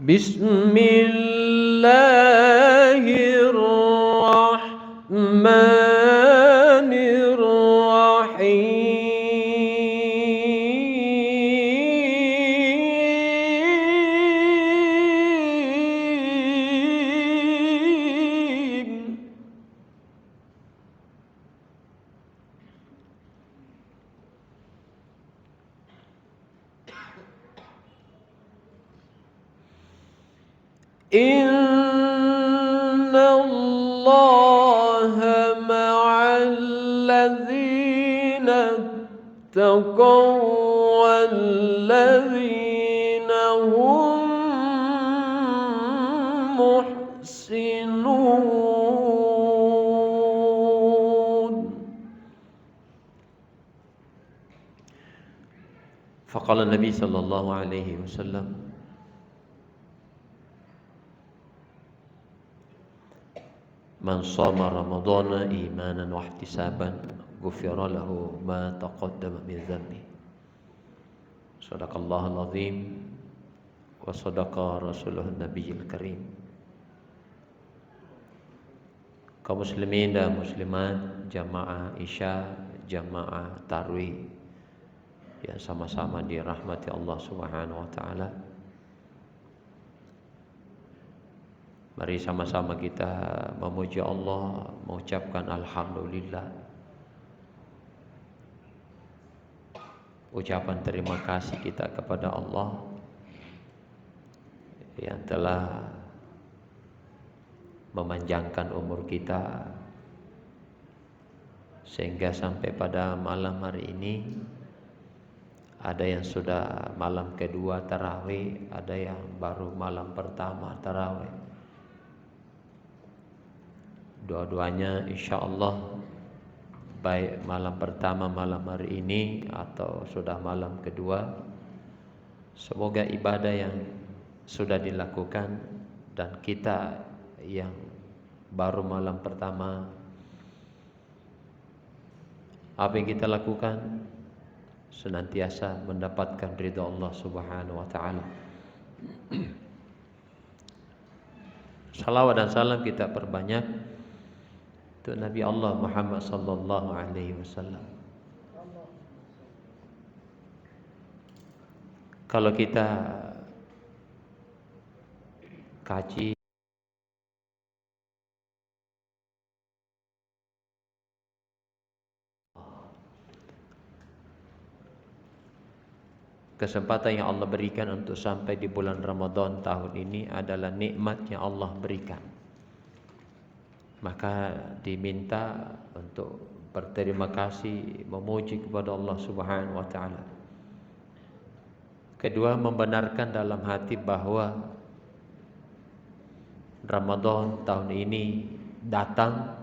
Bismillahirrahmanirrahim. Innallaha ma'al ladzina taqaw wal ladzina hum muhsinun. Faqala Nabi sallallahu alaihi wasallam, man shoma ramadhana imanan wa ihtisaban ghufira lahu ma taqaddama min dhanbi. Shadaqallahul azim wa sadaqa rasuluhun nabiyil karim. Kaum muslimin dan muslimat, jamaah Isya, jamaah Tarwih yang sama-sama dirahmati Allah Subhanahu wa taala. Mari sama-sama kita memuji Allah, mengucapkan alhamdulillah. Ucapan terima kasih kita kepada Allah yang telah memanjangkan umur kita sehingga sampai pada malam hari ini. Ada yang sudah malam kedua tarawih, ada yang baru malam pertama tarawih. Dua-duanya insyaallah, baik malam pertama malam hari ini atau sudah malam kedua, semoga ibadah yang sudah dilakukan dan kita yang baru malam pertama, apa yang kita lakukan senantiasa mendapatkan ridha Allah Subhanahu wa taala. Salawat dan salam kita perbanyak untuk Nabi Allah Muhammad sallallahu alaihi wasallam. Kalau kita kaji kesempatan yang Allah berikan untuk sampai di bulan Ramadan tahun ini adalah nikmat yang Allah berikan. Maka diminta untuk berterima kasih, memuji kepada Allah Subhanahu wa taala. Kedua, membenarkan dalam hati bahwa Ramadan tahun ini datang,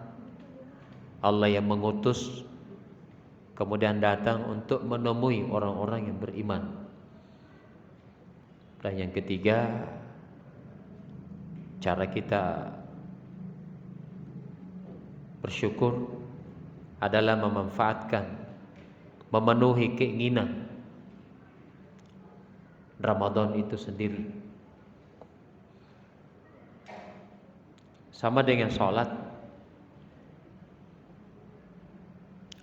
Allah yang mengutus, kemudian datang untuk menemui orang-orang yang beriman. Dan yang ketiga, cara kita bersyukur adalah memanfaatkan, memenuhi keinginan Ramadan itu sendiri. Sama dengan sholat,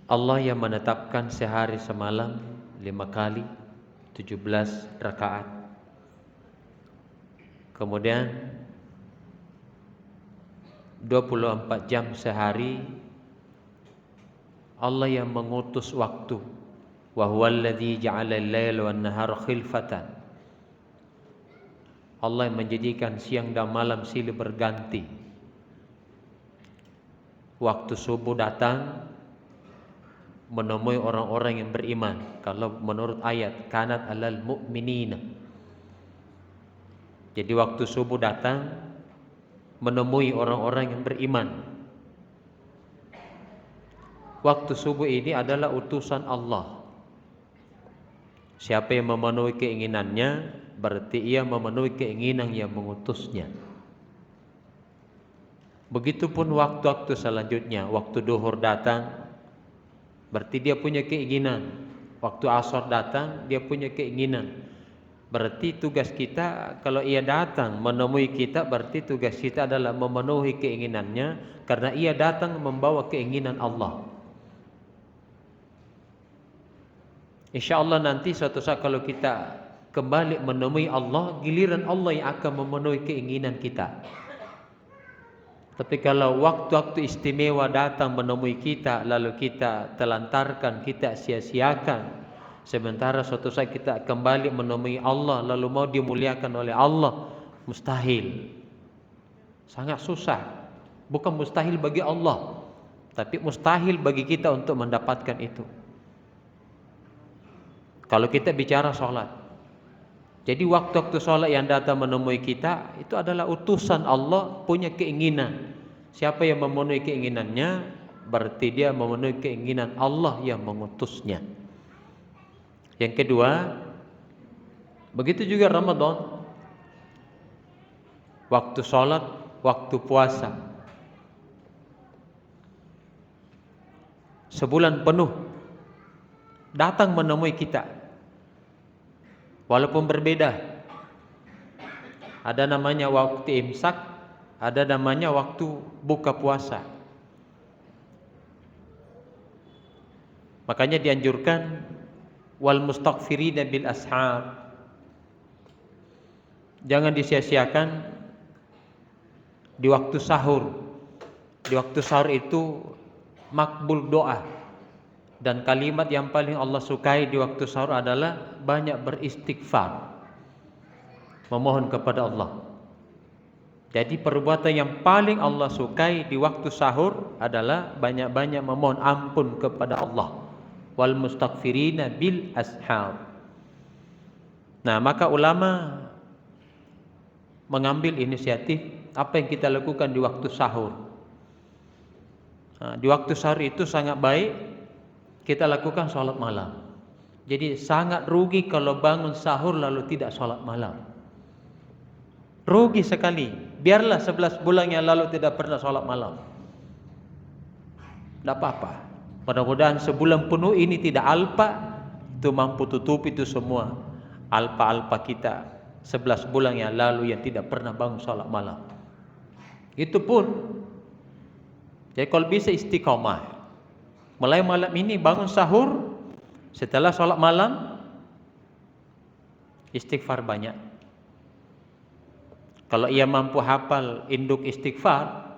Allah yang menetapkan sehari semalam 5 kali 17 rakaat. Kemudian 24 jam sehari Allah yang mengutus waktu. Wa huwallazi ja'ala al-laila wan-nahara khilfatan. Allah yang menjadikan siang dan malam silih berganti. Waktu subuh datang menemui orang-orang yang beriman. Kalau menurut ayat kanat alal mu'minina. Jadi waktu subuh datang menemui orang-orang yang beriman. Waktu subuh ini adalah utusan Allah. Siapa yang memenuhi keinginannya, berarti ia memenuhi keinginan yang mengutusnya. Begitupun waktu-waktu selanjutnya. Waktu duhur datang, berarti dia punya keinginan. Waktu asar datang, dia punya keinginan. Berarti tugas kita, kalau ia datang menemui kita, berarti tugas kita adalah memenuhi keinginannya, karena ia datang membawa keinginan Allah. Insya Allah nanti suatu saat kalau kita kembali menemui Allah, giliran Allah yang akan memenuhi keinginan kita. Tapi kalau waktu-waktu istimewa datang menemui kita, lalu kita telantarkan, kita sia-siakan, sementara suatu saat kita kembali menemui Allah, lalu mau dimuliakan oleh Allah, mustahil. Sangat susah. Bukan mustahil bagi Allah, tapi mustahil bagi kita untuk mendapatkan itu. Kalau kita bicara sholat, jadi waktu-waktu sholat yang datang menemui kita, itu adalah utusan Allah punya keinginan. Siapa yang memenuhi keinginannya, berarti dia memenuhi keinginan Allah yang mengutusnya. Yang kedua, begitu juga Ramadan, waktu sholat, waktu puasa, sebulan penuh datang menemui kita, walaupun berbeda. Ada namanya waktu imsak, ada namanya waktu buka puasa. Makanya dianjurkan wal mustaghfirina bil ashar. Jangan disia-siakan di waktu sahur. Di waktu sahur itu makbul doa. Dan kalimat yang paling Allah sukai di waktu sahur adalah banyak beristighfar, memohon kepada Allah. Jadi perbuatan yang paling Allah sukai di waktu sahur adalah banyak-banyak memohon ampun kepada Allah. Wal mustaghfirina bil ashar. Nah, maka ulama mengambil inisiatif apa yang kita lakukan di waktu sahur. Nah, di waktu sahur itu sangat baik kita lakukan sholat malam. Jadi sangat rugi kalau bangun sahur lalu tidak sholat malam. Rugi sekali. Biarlah 11 bulan yang lalu tidak pernah sholat malam, tidak apa-apa. Mudah-mudahan sebulan penuh ini tidak alpa, itu mampu tutup itu semua alpa-alpa kita 11 bulan yang lalu yang tidak pernah bangun sholat malam. Itu pun, jadi kalau bisa istiqomah. Mulai malam ini bangun sahur, setelah sholat malam istighfar banyak. Kalau ia mampu hafal induk istighfar,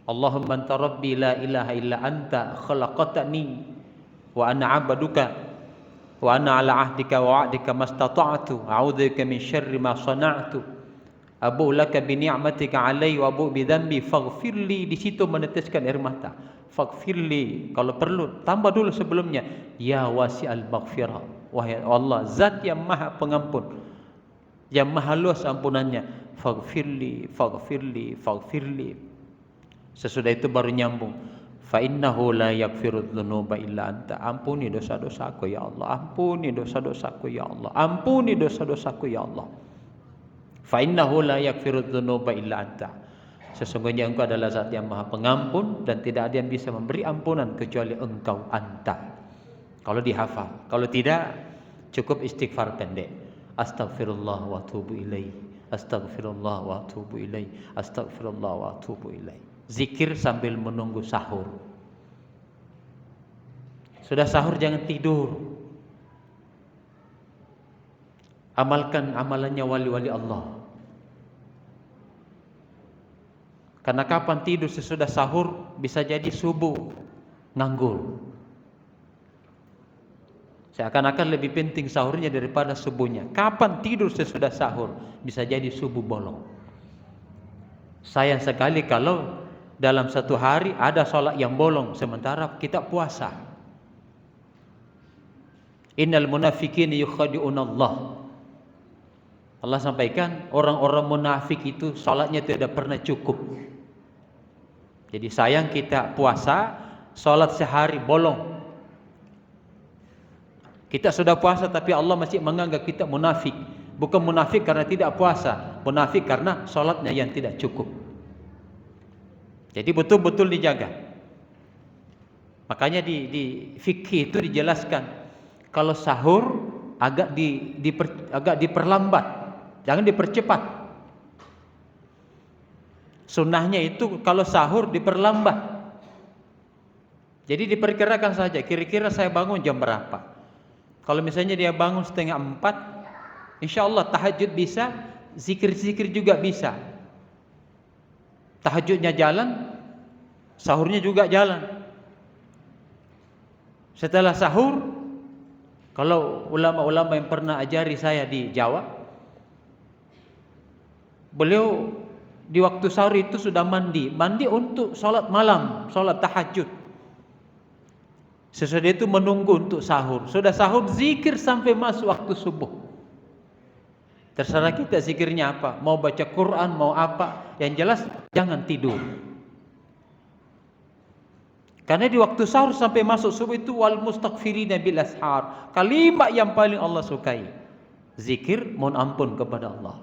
Allahumma anta rabbi la ilaha illa anta khalaqtani wa ana 'abduka wa ana 'ala 'ahdika wa 'adika mastata'tu a'udzubika min syarri ma sana'tu abu laka bi ni'matika 'alayya wa abu bi dhanbi faghfirli. Di situ meneteskan air mata. Faghfirli, kalau perlu tambah dulu sebelumnya, ya wasi'al maghfirah, wahai Allah zat yang maha pengampun, yang maha luas ampunannya. Faghfirli, faghfirli, faghfirli. Sesudah itu baru nyambung, fa innahu la yaghfirudz dzunuba illa anta. Ampuni dosa-dosaku ya Allah, ampuni dosa-dosaku ya Allah, ampuni dosa-dosaku ya Allah. Fa innahu la yaghfirudz dzunuba illa anta. Sesungguhnya engkau adalah zat yang maha pengampun dan tidak ada yang bisa memberi ampunan kecuali engkau, anta. Kalau dihafal, kalau tidak cukup istighfar pendek. Astaghfirullah wa atubu ilaih, astaghfirullah wa atubu ilaih, astaghfirullah wa atubu ilaih. Zikir sambil menunggu sahur. Sudah sahur jangan tidur. Amalkan amalannya wali-wali Allah. Karena kapan tidur sesudah sahur bisa jadi subuh nganggur. Seakan-akan lebih penting sahurnya daripada subuhnya. Kapan tidur sesudah sahur bisa jadi subuh bolong. Sayang sekali kalau dalam satu hari ada sholat yang bolong sementara kita puasa. Innal munafiqina yukhadi'una Allah. Allah sampaikan orang-orang munafik itu sholatnya tidak pernah cukup. Jadi sayang kita puasa, sholat sehari bolong. Kita sudah puasa tapi Allah masih menganggap kita munafik. Bukan munafik karena tidak puasa, munafik karena sholatnya yang tidak cukup. Jadi betul-betul dijaga. Makanya di fikih itu dijelaskan, kalau sahur agak diperlambat, jangan dipercepat. Sunnahnya itu kalau sahur diperlambat. Jadi diperkirakan saja, kira-kira saya bangun jam berapa. Kalau misalnya dia bangun 3:30, insya Allah tahajud bisa, zikir-zikir juga bisa. Tahajudnya jalan, sahurnya juga jalan. Setelah sahur, kalau ulama-ulama yang pernah ajari saya di Jawa, beliau di waktu sahur itu sudah mandi untuk sholat malam, sholat tahajud. Sesudah itu menunggu untuk sahur. Sudah sahur, zikir sampai masuk waktu subuh. Terserah kita zikirnya apa, mau baca Quran, mau apa, yang jelas jangan tidur. Karena di waktu sahur sampai masuk subuh itu wal mustaghfirina bil ashar, kalimat yang paling Allah sukai, zikir mohon ampun kepada Allah.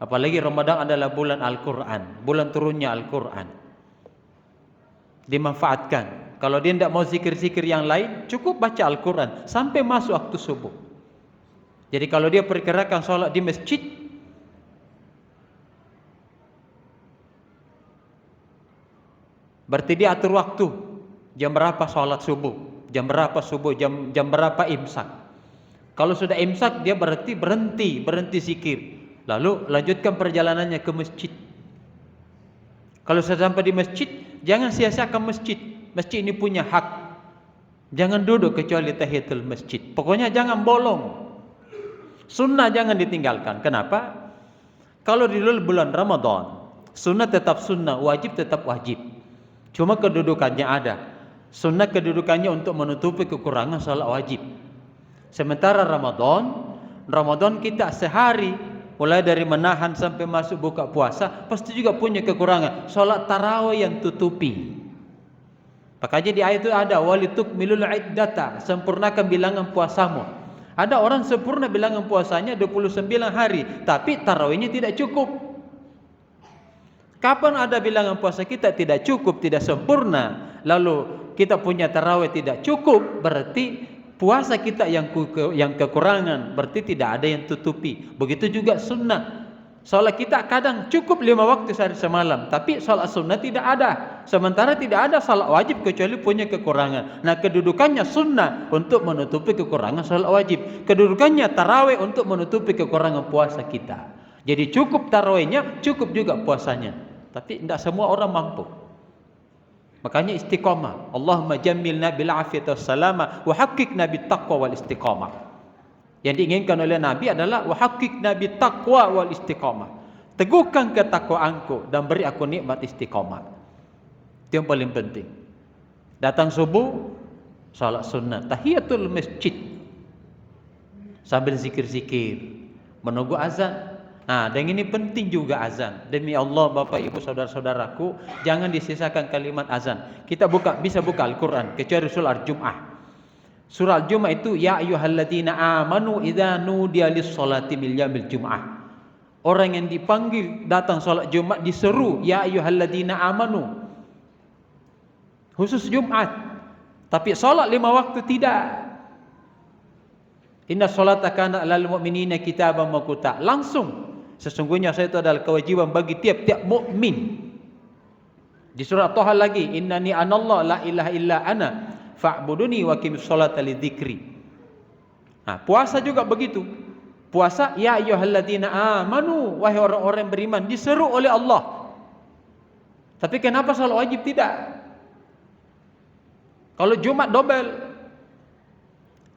Apalagi Ramadan adalah bulan Al-Quran, bulan turunnya Al-Quran. Dimanfaatkan. Kalau dia tidak mau zikir-zikir yang lain, cukup baca Al-Quran sampai masuk waktu subuh. Jadi kalau dia perkirakan sholat di masjid, berarti dia atur waktu, jam berapa sholat subuh, jam berapa subuh, jam berapa imsak. Kalau sudah imsak, dia berarti berhenti zikir, lalu lanjutkan perjalanannya ke masjid. Kalau sudah sampai di masjid, jangan sia-siakan masjid. Masjid ini punya hak. Jangan duduk kecuali tahiyatul masjid. Pokoknya jangan bolong. Sunnah jangan ditinggalkan. Kenapa? Kalau di bulan Ramadan, sunnah tetap sunnah, wajib tetap wajib. Cuma kedudukannya ada. Sunnah kedudukannya untuk menutupi kekurangan salat wajib. Sementara Ramadan kita sehari, mulai dari menahan sampai masuk buka puasa, pasti juga punya kekurangan. Salat tarawih yang tutupi. Makanya di ayat itu ada walitukmilul iddata, sempurnakan bilangan puasamu. Ada orang sempurna bilangan puasanya 29 hari, tapi tarawihnya tidak cukup. Kapan ada bilangan puasa kita tidak cukup, tidak sempurna, lalu kita punya tarawih tidak cukup, berarti puasa kita yang kekurangan, berarti tidak ada yang tutupi. Begitu juga sunnah. Salat kita kadang cukup 5 waktu sehari semalam, tapi salat sunnah tidak ada. Sementara tidak ada salat wajib kecuali punya kekurangan. Nah, kedudukannya sunnah untuk menutupi kekurangan salat wajib. Kedudukannya tarawih untuk menutupi kekurangan puasa kita. Jadi cukup tarawihnya, cukup juga puasanya. Tapi tidak semua orang mampu. Makanya istiqamah. Allahumma jammilna bil afiyati wassalama wa haqiqna bit taqwa wal istiqamah. Yang diinginkan oleh Nabi adalah wa haqiqna bit taqwa wal istiqamah. Teguhkan ketakwaanku dan beri aku nikmat istiqamah. Itu yang paling penting. Datang subuh, salat sunnah, tahiyatul masjid, sambil zikir-zikir, menunggu azan. Nah, dan ini penting juga azan. Demi Allah, Bapak Ibu saudara-saudaraku, jangan disisakan kalimat azan. Kita bisa buka Al-Quran kecuali surah Al-Jum'ah. Surah Al-Jum'ah itu ya ayyuhalladzina amanu idza nudiya lis-sholati min yaumil jum'ah. Orang yang dipanggil datang salat Jumat diseru ya ayyuhalladzina amanu. Khusus Jumat. Tapi salat 5 waktu tidak. Inna sholata kana 'alal mu'minina kitaban mawquta. Langsung. Sesungguhnya saya itu adalah kewajiban bagi tiap-tiap mukmin. Di surah Thaha lagi, innani anallahu la ilaha illa ana fa'buduni wa qimis sholata lidzikri. Nah, puasa juga begitu. Puasa ya ayyuhalladzina amanu, wahai orang-orang beriman, diseru oleh Allah. Tapi kenapa salat wajib tidak? Kalau Jumat dobel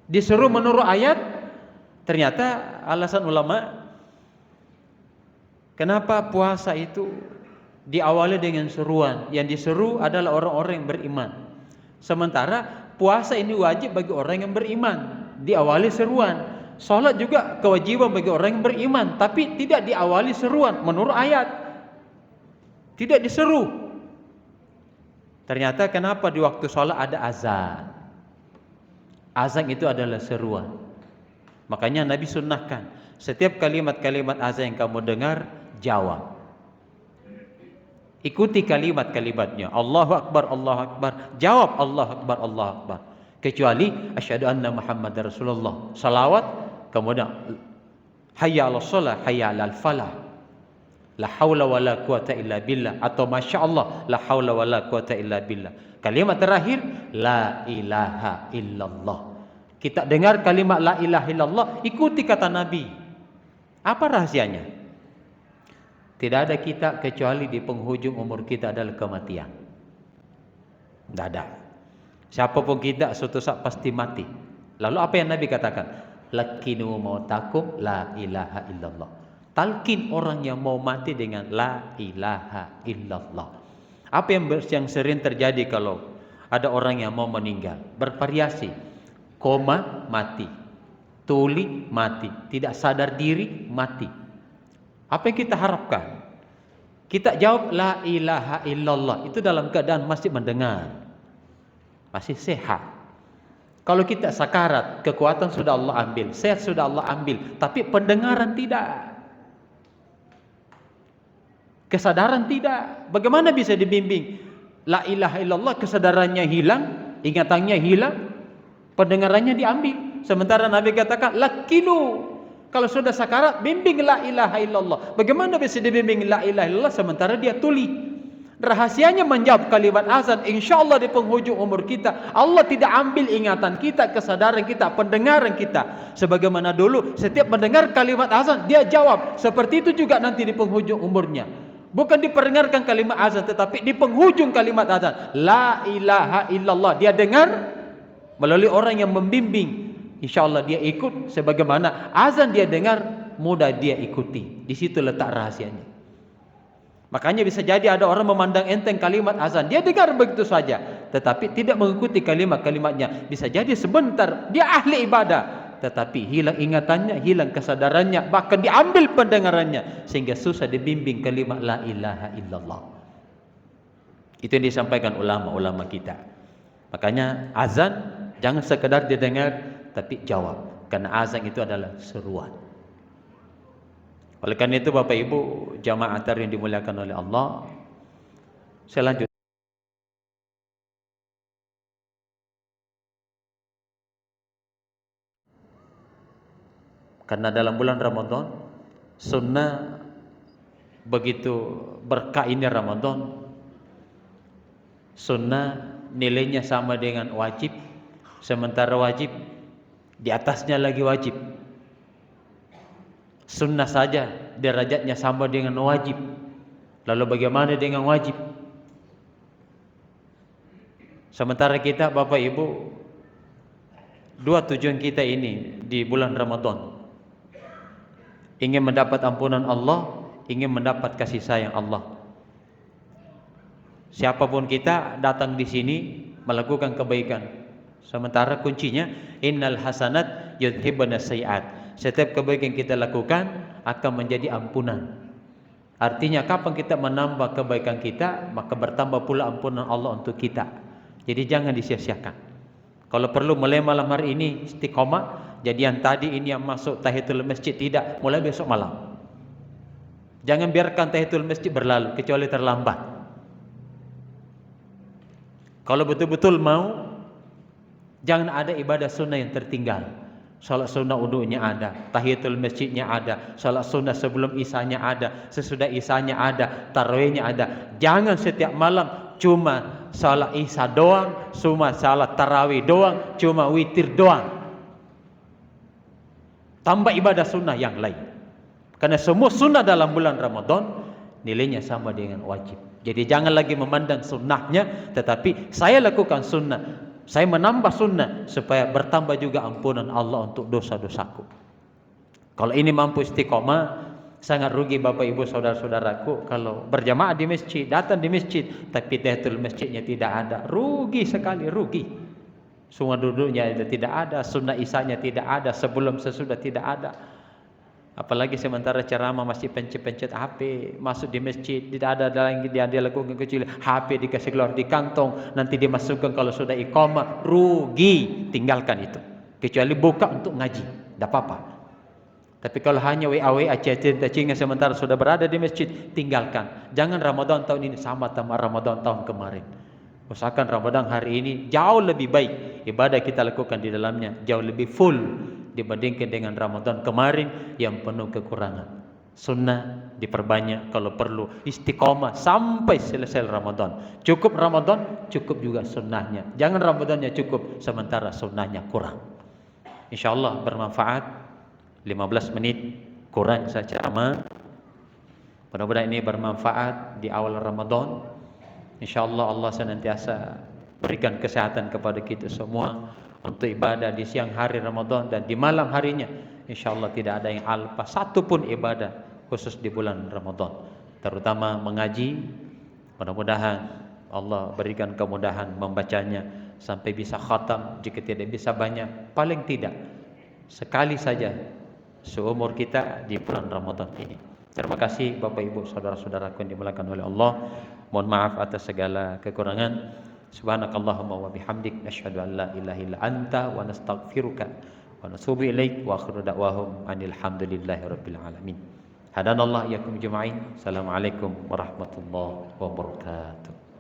diseru menurut ayat, ternyata alasan ulama kenapa puasa itu diawali dengan seruan. Yang diseru adalah orang-orang yang beriman. Sementara puasa ini wajib bagi orang yang beriman, diawali seruan. Salat juga kewajiban bagi orang yang beriman, tapi tidak diawali seruan menurut ayat. Tidak diseru. Ternyata kenapa di waktu salat ada azan? Azan itu adalah seruan. Makanya Nabi sunnahkan, setiap kalimat-kalimat azan yang kamu dengar, jawab. Ikuti kalimat-kalimatnya. Allahu Akbar, Allahu Akbar. Jawab Allahu Akbar, Allahu Akbar. kecuali asyhadu anna Muhammadar Rasulullah, salawat, kemudian hayya 'alas shalah, hayya 'alal falah, la haula wala quwata illa billah, atau masya Allah, la haula wala quwata illa billah. Kalimat terakhir la ilaha illallah. Kita dengar kalimat la ilaha illallah, ikuti kata Nabi. Apa rahasianya? Tidak ada kita kecuali di penghujung umur kita adalah kematian. Tidak ada. Siapapun kita suatu saat pasti mati. Lalu apa yang Nabi katakan? Lakinu mautakum la ilaha illallah. Talkin orang yang mau mati dengan la ilaha illallah. Apa yang sering terjadi kalau ada orang yang mau meninggal? Bervariasi. Koma, mati. Tuli, mati. Tidak sadar diri, mati. Apa yang kita harapkan? Kita jawab la ilaha illallah. Itu dalam keadaan masih mendengar, masih sehat. Kalau kita sakarat, kekuatan sudah Allah ambil, sehat sudah Allah ambil, tapi pendengaran tidak, kesadaran tidak. Bagaimana bisa dibimbing? La ilaha illallah, kesadarannya hilang, ingatannya hilang, pendengarannya diambil. Sementara Nabi katakan lakinu, kalau sudah sakarat bimbing la ilaha illallah. Bagaimana bisa dibimbing la ilaha illallah sementara dia tuli? Rahasianya menjawab kalimat azan, insyaallah di penghujung umur kita Allah tidak ambil ingatan kita, kesadaran kita, pendengaran kita. Sebagaimana dulu setiap mendengar kalimat azan dia jawab, seperti itu juga nanti di penghujung umurnya. Bukan diperdengarkan kalimat azan, tetapi di penghujung kalimat azan la ilaha illallah dia dengar melalui orang yang membimbing. Insyaallah dia ikut, sebagaimana azan dia dengar, mudah dia ikuti. Di situ letak rahasianya. Makanya bisa jadi ada orang memandang enteng kalimat azan, dia dengar begitu saja, tetapi tidak mengikuti kalimat-kalimatnya. Bisa jadi sebentar dia ahli ibadah, tetapi hilang ingatannya, hilang kesadarannya, bahkan diambil pendengarannya, sehingga susah dibimbing kalimat la ilaha illallah. Itu yang disampaikan ulama-ulama kita. Makanya azan jangan sekedar didengar, tapi jawab, karena azan itu adalah seruan. Oleh karena itu Bapak Ibu jamaah yang dimuliakan oleh Allah, selanjutnya karena dalam bulan Ramadan sunnah begitu berkah ini Ramadan, sunnah nilainya sama dengan wajib, sementara wajib di atasnya lagi wajib. Sunnah saja derajatnya sama dengan wajib. Lalu bagaimana dengan wajib? Sementara kita Bapak Ibu, dua tujuan kita ini di bulan Ramadan, ingin mendapat ampunan Allah, ingin mendapat kasih sayang Allah. Siapapun kita datang di sini melakukan kebaikan. Sementara kuncinya innal hasanat yudhibun as-sayyi'at. Setiap kebaikan kita lakukan akan menjadi ampunan. Artinya kapan kita menambah kebaikan kita, maka bertambah pula ampunan Allah untuk kita. Jadi jangan disia-siakan. Kalau perlu mulai malam hari ini istiqomah, jadi yang tadi ini yang masuk tahiyatul masjid tidak, mulai besok malam. Jangan biarkan tahiyatul masjid berlalu kecuali terlambat. Kalau betul-betul mau, jangan ada ibadah sunnah yang tertinggal. Salat sunnah wudunya ada, tahiyatul masjidnya ada, salat sunnah sebelum isanya ada, sesudah isanya ada, tarawihnya ada. Jangan setiap malam cuma salat isya doang, cuma salat tarawih doang, cuma witir doang. Tambah ibadah sunnah yang lain. Karena semua sunnah dalam bulan Ramadan nilainya sama dengan wajib. Jadi jangan lagi memandang sunnahnya, tetapi saya lakukan sunnah, saya menambah sunnah supaya bertambah juga ampunan Allah untuk dosa-dosaku. Kalau ini mampu istiqomah, sangat rugi Bapak Ibu saudara-saudaraku kalau berjamaah di masjid, datang di masjid tapi tahiyatul masjidnya tidak ada. Rugi sekali, rugi. Semua duduknya tidak ada, sunnah isanya tidak ada, sebelum sesudah tidak ada. Apalagi sementara ceramah masih pencet-pencet HP, masuk di masjid tidak ada lagi dia lakukan kecil, HP dikasih keluar di kantong, nanti dimasukkan kalau sudah iqamah, rugi, tinggalkan itu. Kecuali buka untuk ngaji, tidak apa-apa. Tapi kalau hanya WA chatting sementara sudah berada di masjid, tinggalkan. Jangan Ramadan tahun ini sama Ramadan tahun kemarin. Usahakan Ramadan hari ini jauh lebih baik ibadah kita lakukan di dalamnya, jauh lebih full dibandingkan dengan Ramadan kemarin yang penuh kekurangan. Sunnah diperbanyak kalau perlu, istiqomah sampai selesai Ramadan. Cukup Ramadan, cukup juga sunnahnya. Jangan Ramadannya cukup sementara sunnahnya kurang. InsyaAllah bermanfaat. 15 menit kurang saja ceramah. Mudah-mudahan ini bermanfaat di awal Ramadan. InsyaAllah Allah senantiasa berikan kesehatan kepada kita semua untuk ibadah di siang hari Ramadan dan di malam harinya. InsyaAllah tidak ada yang alpa satupun ibadah khusus di bulan Ramadan, terutama mengaji. Mudah-mudahan Allah berikan kemudahan membacanya sampai bisa khatam. Jika tidak bisa banyak, paling tidak sekali saja seumur kita di bulan Ramadan ini. Terima kasih Bapak Ibu saudara-saudaraku yang dimuliakan oleh Allah. Mohon maaf atas segala kekurangan. Subhanakallahumma wa bihamdik nasyhadu an la ilaha illa anta wa nastaghfiruka wa natubu ilaik wa akhiru da'wahum anil hamdulillahi rabbil alamin. Hadanallahu iyyakum jami'in. Assalamualaikum warahmatullahi wabarakatuh.